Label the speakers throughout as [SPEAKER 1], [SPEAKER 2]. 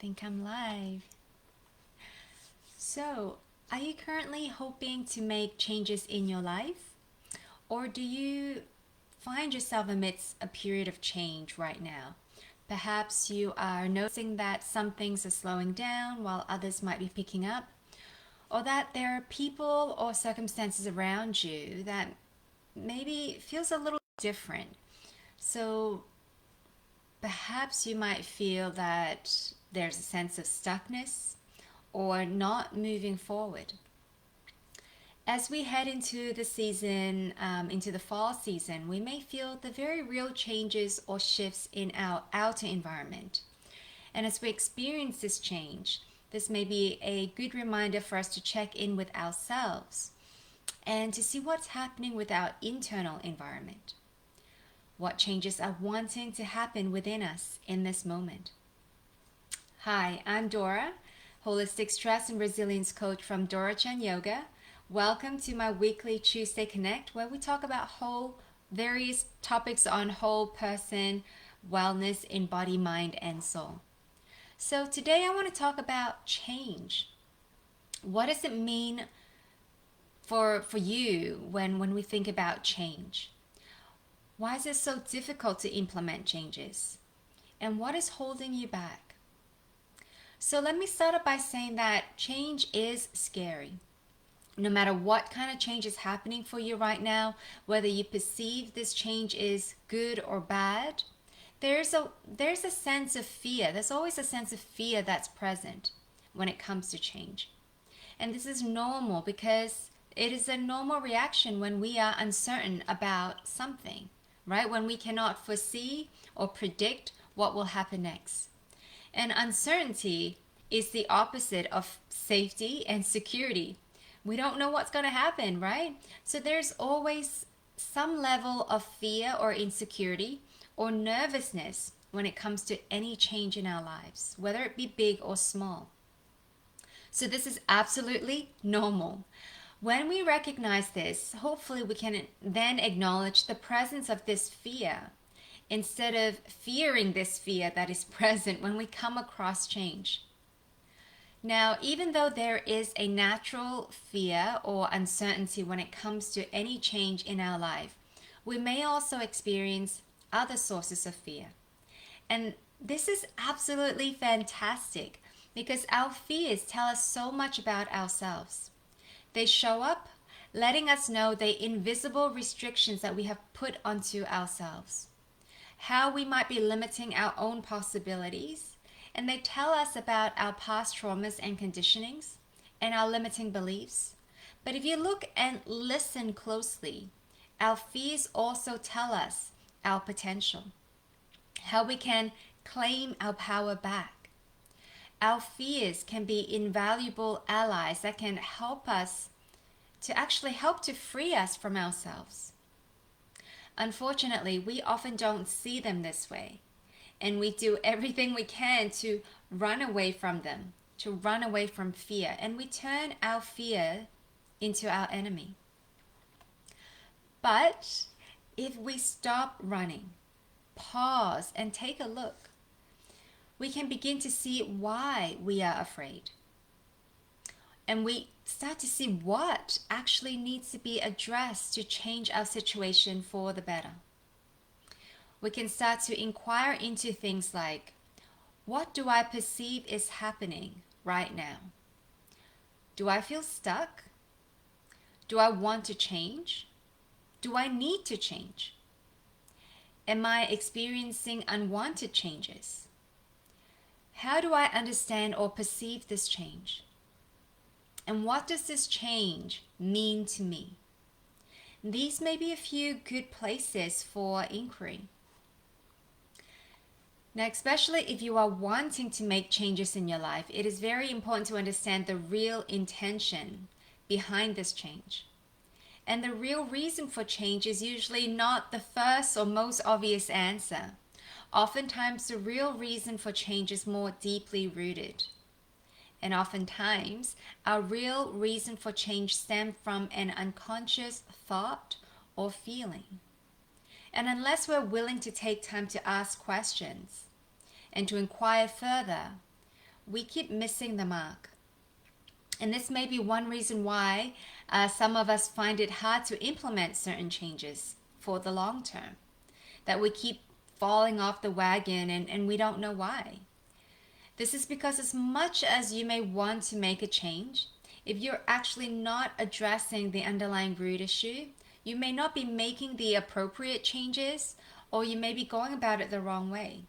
[SPEAKER 1] think I'm live. So, are you currently hoping to make changes in your life? Or do you find yourself amidst a period of change right now? Perhaps you are noticing that some things are slowing down while others might be picking up, or that there are people or circumstances around you that maybe feels a little different. So perhaps you might feel that there's a sense of stuckness or not moving forward. As we head into the season, into the fall season, we may feel the very real changes or shifts in our outer environment. And as we experience this change, this may be a good reminder for us to check in with ourselves and to see what's happening with our internal environment. What changes are wanting to happen within us in this moment. Hi, I'm Dora, Holistic Stress and Resilience Coach from Dora Chan Yoga. Welcome to my weekly Tuesday Connect, where we talk about various topics on whole person wellness in body, mind, and soul. So today I want to talk about change. What does it mean for you when we think about change? Why is it so difficult to implement changes? And what is holding you back? So let me start off by saying that change is scary. No matter what kind of change is happening for you right now, whether you perceive this change is good or bad, there's a sense of fear. There's always a sense of fear that's present when it comes to change. And this is normal because it is a normal reaction when we are uncertain about something, right? When we cannot foresee or predict what will happen next. And uncertainty is the opposite of safety and security. We don't know what's going to happen, right? So there's always some level of fear or insecurity or nervousness when it comes to any change in our lives, whether it be big or small. So this is absolutely normal. When we recognize this, hopefully we can then acknowledge the presence of this fear instead of fearing this fear that is present when we come across change. Now, even though there is a natural fear or uncertainty when it comes to any change in our life, we may also experience other sources of fear. And this is absolutely fantastic because our fears tell us so much about ourselves. They show up letting us know the invisible restrictions that we have put onto ourselves, how we might be limiting our own possibilities, and they tell us about our past traumas and conditionings and our limiting beliefs. But if you look and listen closely, our fears also tell us our potential, how we can claim our power back. Our fears can be invaluable allies that can help us to actually help to free us from ourselves. Unfortunately, we often don't see them this way, and we do everything we can to run away from them, to run away from fear, and we turn our fear into our enemy. But if we stop running, pause, and take a look, we can begin to see why we are afraid. And we start to see what actually needs to be addressed to change our situation for the better. We can start to inquire into things like, what do I perceive is happening right now? Do I feel stuck? Do I want to change? Do I need to change? Am I experiencing unwanted changes? How do I understand or perceive this change? And what does this change mean to me? These may be a few good places for inquiry. Now, especially if you are wanting to make changes in your life, it is very important to understand the real intention behind this change. And the real reason for change is usually not the first or most obvious answer. Oftentimes, the real reason for change is more deeply rooted. And oftentimes, our real reason for change stems from an unconscious thought or feeling. And unless we're willing to take time to ask questions and to inquire further, we keep missing the mark. And this may be one reason why some of us find it hard to implement certain changes for the long term, that we keep falling off the wagon and we don't know why. This is because as much as you may want to make a change, if you're actually not addressing the underlying root issue, you may not be making the appropriate changes, or you may be going about it the wrong way.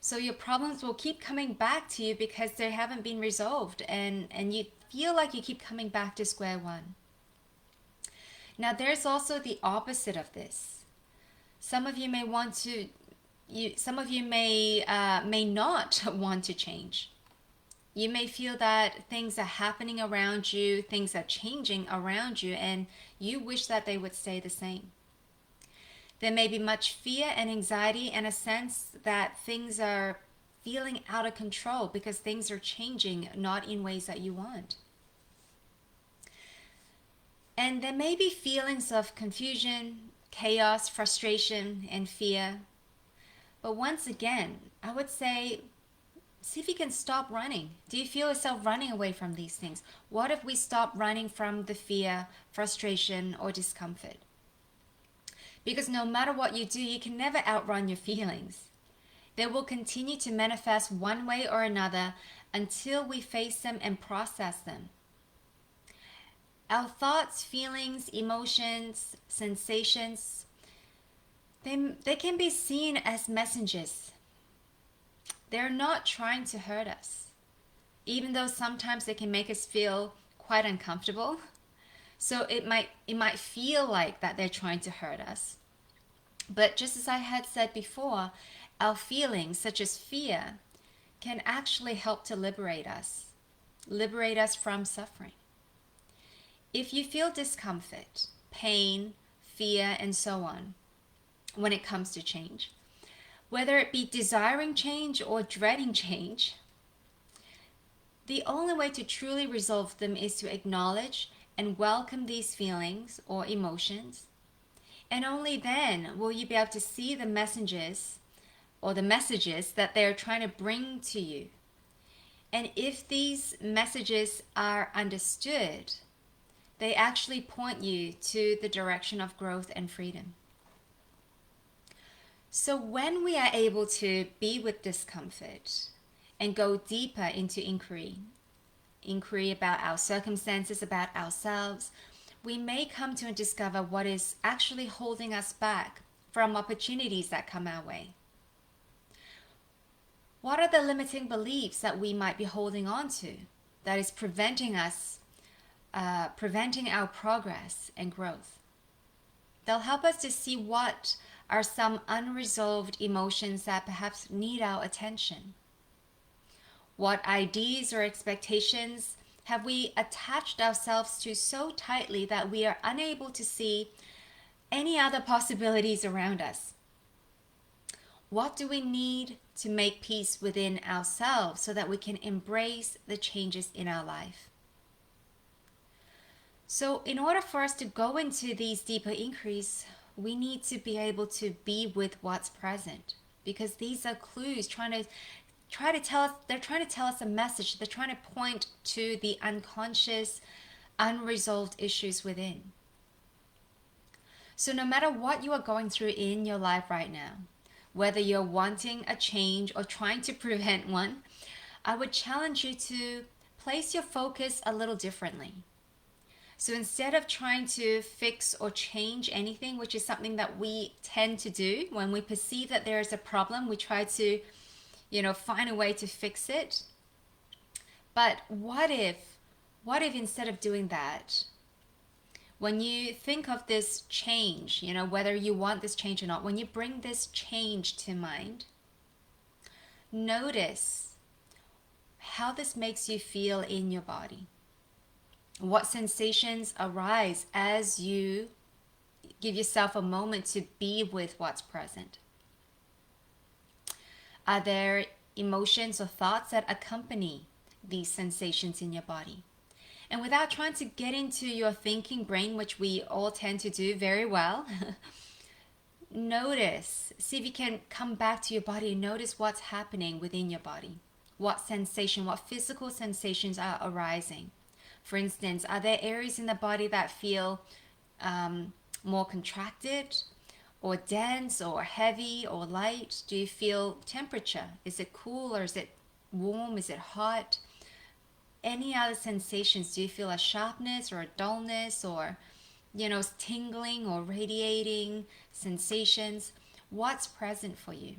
[SPEAKER 1] So your problems will keep coming back to you because they haven't been resolved, and you feel like you keep coming back to square one. Now there's also the opposite of this. Some of you may want to, some of you may not want to change. You may feel that things are happening around you, things are changing around you, and you wish that they would stay the same. There may be much fear and anxiety and a sense that things are feeling out of control because things are changing not in ways that you want. And there may be feelings of confusion, chaos, frustration, and fear. But once again, I would say, see if you can stop running. Do you feel yourself running away from these things? What if we stop running from the fear, frustration, or discomfort? Because no matter what you do, you can never outrun your feelings. They will continue to manifest one way or another until we face them and process them. Our thoughts, feelings, emotions, sensations, they can be seen as messengers. They're not trying to hurt us, even though sometimes they can make us feel quite uncomfortable. So it might feel like that they're trying to hurt us. But just as I had said before, our feelings, such as fear, can actually help to liberate us from suffering. If you feel discomfort, pain, fear, and so on, when it comes to change, whether it be desiring change or dreading change, the only way to truly resolve them is to acknowledge and welcome these feelings or emotions. And only then will you be able to see the messages that they're trying to bring to you. And if these messages are understood, they actually point you to the direction of growth and freedom. So when we are able to be with discomfort and go deeper into inquiry about our circumstances, about ourselves, we may come to discover what is actually holding us back from opportunities that come our way. What are the limiting beliefs that we might be holding on to that is preventing our progress and growth? They'll help us to see what are some unresolved emotions that perhaps need our attention. What ideas or expectations have we attached ourselves to so tightly that we are unable to see any other possibilities around us? What do we need to make peace within ourselves so that we can embrace the changes in our life? So in order for us to go into these deeper inquiries, we need to be able to be with what's present, because these are clues trying to tell us a message. They're trying to point to the unconscious, unresolved issues within. So no matter what you are going through in your life right now, whether you're wanting a change or trying to prevent one, I would challenge you to place your focus a little differently. So instead of trying to fix or change anything, which is something that we tend to do when we perceive that there is a problem, we try to, find a way to fix it. But what if instead of doing that, when you think of this change, whether you want this change or not, when you bring this change to mind, notice how this makes you feel in your body. What sensations arise as you give yourself a moment to be with what's present? Are there emotions or thoughts that accompany these sensations in your body? And without trying to get into your thinking brain, which we all tend to do very well, see if you can come back to your body and notice what's happening within your body. what sensation, what physical sensations are arising. For instance, are there areas in the body that feel more contracted or dense or heavy or light? Do you feel temperature? Is it cool or is it warm? Is it hot? Any other sensations? Do you feel a sharpness or a dullness or, tingling or radiating sensations? What's present for you?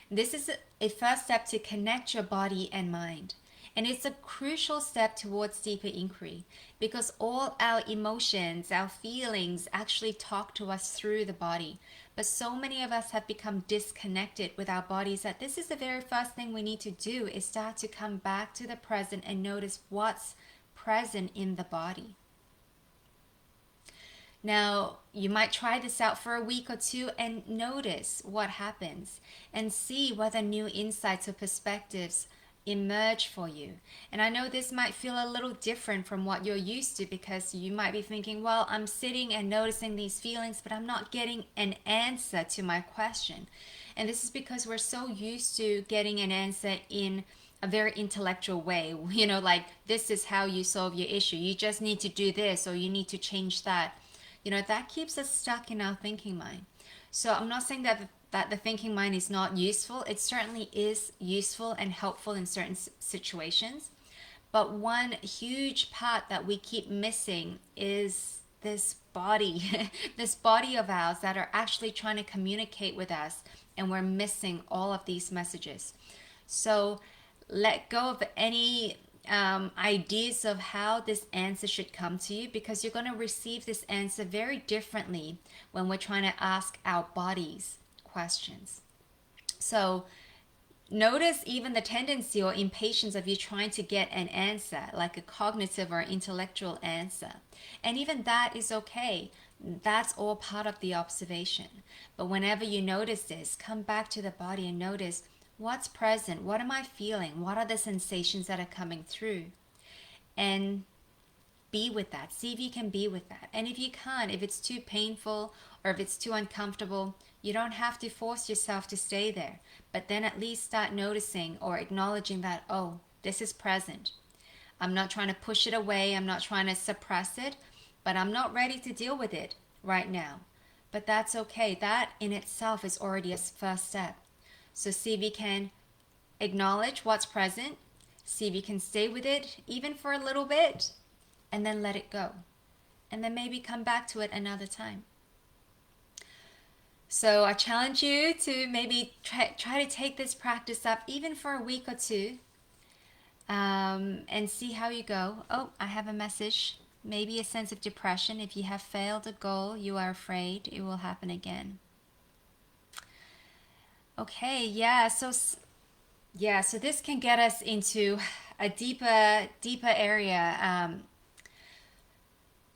[SPEAKER 1] This is a first step to connect your body and mind. And it's a crucial step towards deeper inquiry because all our emotions, our feelings actually talk to us through the body. But so many of us have become disconnected with our bodies that this is the very first thing we need to do is start to come back to the present and notice what's present in the body. Now, you might try this out for a week or two and notice what happens and see whether new insights or perspectives emerge for you. And I know this might feel a little different from what you're used to because you might be thinking, well, I'm sitting and noticing these feelings, but I'm not getting an answer to my question. And this is because we're so used to getting an answer in a very intellectual way, like this is how you solve your issue. You just need to do this or you need to change that. That keeps us stuck in our thinking mind. So I'm not saying that the thinking mind is not useful. It certainly is useful and helpful in certain situations. But one huge part that we keep missing is this body, this body of ours that are actually trying to communicate with us, and we're missing all of these messages. So let go of any ideas of how this answer should come to you because you're going to receive this answer very differently when we're trying to ask our bodies questions. So notice even the tendency or impatience of you trying to get an answer, like a cognitive or intellectual answer. And even that is okay. That's all part of the observation. But whenever you notice this, come back to the body and notice what's present, what am I feeling, what are the sensations that are coming through, and be with that. See if you can be with that. And if you can't, if it's too painful or if it's too uncomfortable, you don't have to force yourself to stay there, but then at least start noticing or acknowledging that, oh, this is present. I'm not trying to push it away, I'm not trying to suppress it, but I'm not ready to deal with it right now. But that's okay. That in itself is already a first step. So see if you can acknowledge what's present, see if you can stay with it even for a little bit, and then let it go. And then maybe come back to it another time. So I challenge you to maybe try to take this practice up even for a week or two and see how you go. Oh, I have a message. Maybe a sense of depression. If you have failed a goal, you are afraid it will happen again. Okay, so this can get us into a deeper area.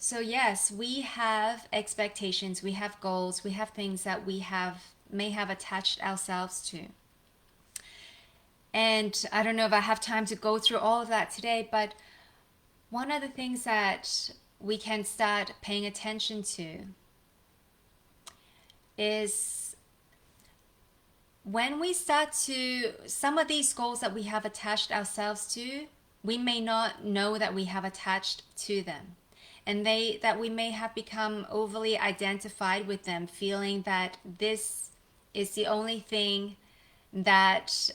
[SPEAKER 1] So yes, we have expectations, we have goals, we have things that we may have attached ourselves to. And I don't know if I have time to go through all of that today, but one of the things that we can start paying attention to is when we start to, some of these goals that we have attached ourselves to, we may not know that we have attached to them. And that we may have become overly identified with them, feeling that this is the only thing that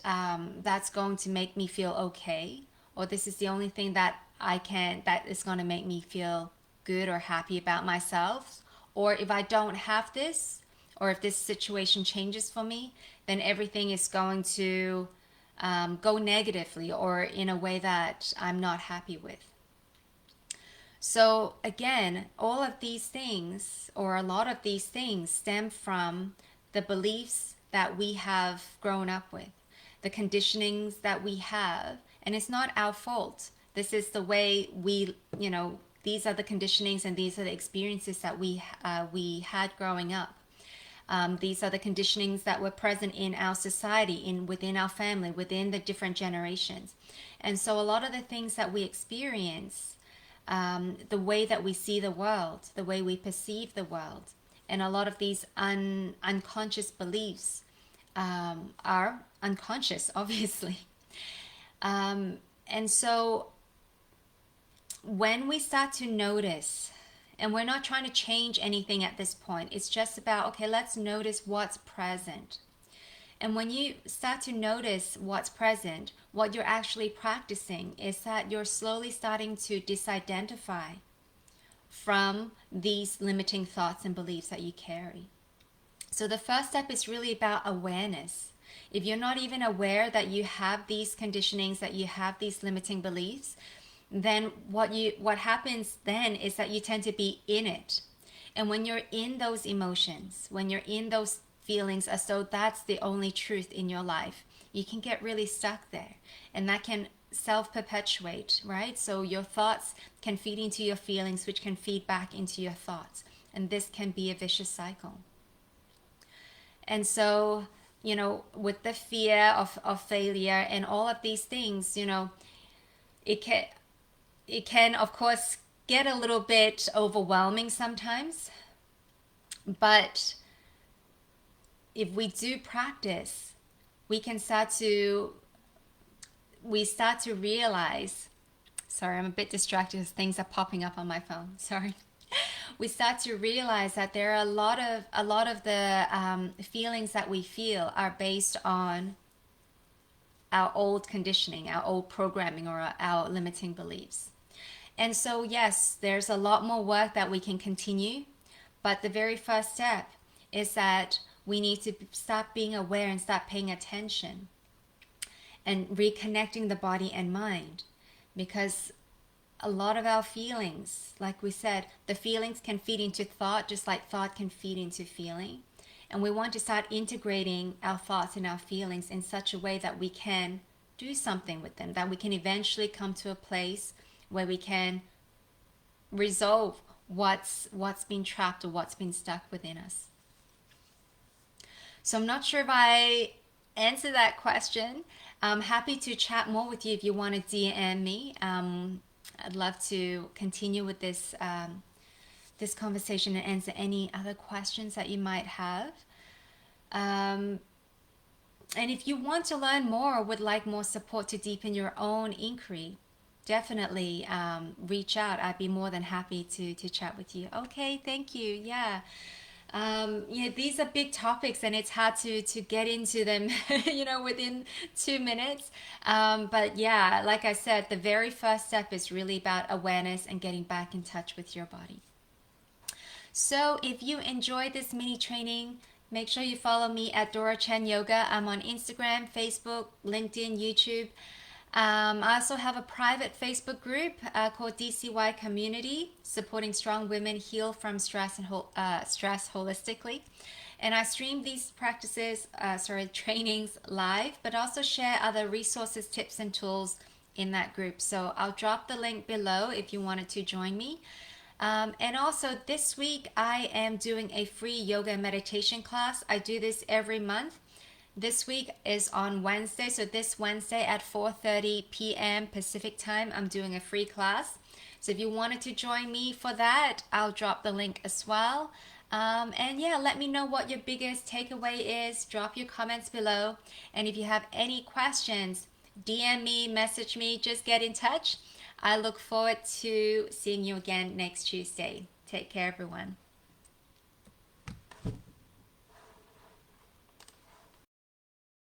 [SPEAKER 1] that's going to make me feel okay, or this is the only thing that that is going to make me feel good or happy about myself. Or if I don't have this, or if this situation changes for me, then everything is going to go negatively or in a way that I'm not happy with. So again, all of these things, or a lot of these things, stem from the beliefs that we have grown up with, the conditionings that we have, and it's not our fault. This is the way these are the conditionings and these are the experiences that we had growing up. These are the conditionings that were present in our society, within our family, within the different generations. And so a lot of the things that we experience, the way that we see the world, the way we perceive the world, and a lot of these unconscious beliefs are unconscious, obviously. And so when we start to notice, and we're not trying to change anything at this point, it's just about, okay, let's notice what's present. And when you start to notice what's present, what you're actually practicing is that you're slowly starting to disidentify from these limiting thoughts and beliefs that you carry. So the first step is really about awareness. If you're not even aware that you have these conditionings, that you have these limiting beliefs, then what happens then is that you tend to be in it. And when you're in those emotions, when you're in those feelings as though that's the only truth in your life, you can get really stuck there. And that can self-perpetuate, right? So your thoughts can feed into your feelings, which can feed back into your thoughts. And this can be a vicious cycle. And so, with the fear of failure and all of these things, it can of course get a little bit overwhelming sometimes. But if we do practice, we start to realize, sorry, I'm a bit distracted as things are popping up on my phone. Sorry. We start to realize that there are a lot of the feelings that we feel are based on our old conditioning, our old programming, or our limiting beliefs. And so, yes, there's a lot more work that we can continue, but the very first step is that we need to start being aware and start paying attention and reconnecting the body and mind, because a lot of our feelings, like we said, the feelings can feed into thought, just like thought can feed into feeling. And we want to start integrating our thoughts and our feelings in such a way that we can do something with them, that we can eventually come to a place where we can resolve what's been trapped or what's been stuck within us. So I'm not sure if I answered that question. I'm happy to chat more with you if you want to DM me. I'd love to continue with this this conversation and answer any other questions that you might have. And if you want to learn more or would like more support to deepen your own inquiry, definitely reach out. I'd be more than happy to chat with you. Okay, thank you. Yeah. These are big topics and it's hard to get into them, within 2 minutes. But yeah, like I said, the very first step is really about awareness and getting back in touch with your body. So if you enjoyed this mini training, make sure you follow me at Dora Chen Yoga. I'm on Instagram, Facebook, LinkedIn, YouTube. I also have a private Facebook group called DCY Community, supporting strong women heal from stress and stress holistically. And I stream these trainings live, but also share other resources, tips, and tools in that group. So I'll drop the link below if you wanted to join me. And also this week I am doing a free yoga and meditation class. I do this every month. This week is on Wednesday, so this Wednesday at 4:30 p.m. Pacific time, I'm doing a free class. So if you wanted to join me for that, I'll drop the link as well. And yeah, let me know what your biggest takeaway is. Drop your comments below. And if you have any questions, DM me, message me, just get in touch. I look forward to seeing you again next Tuesday. Take care, everyone.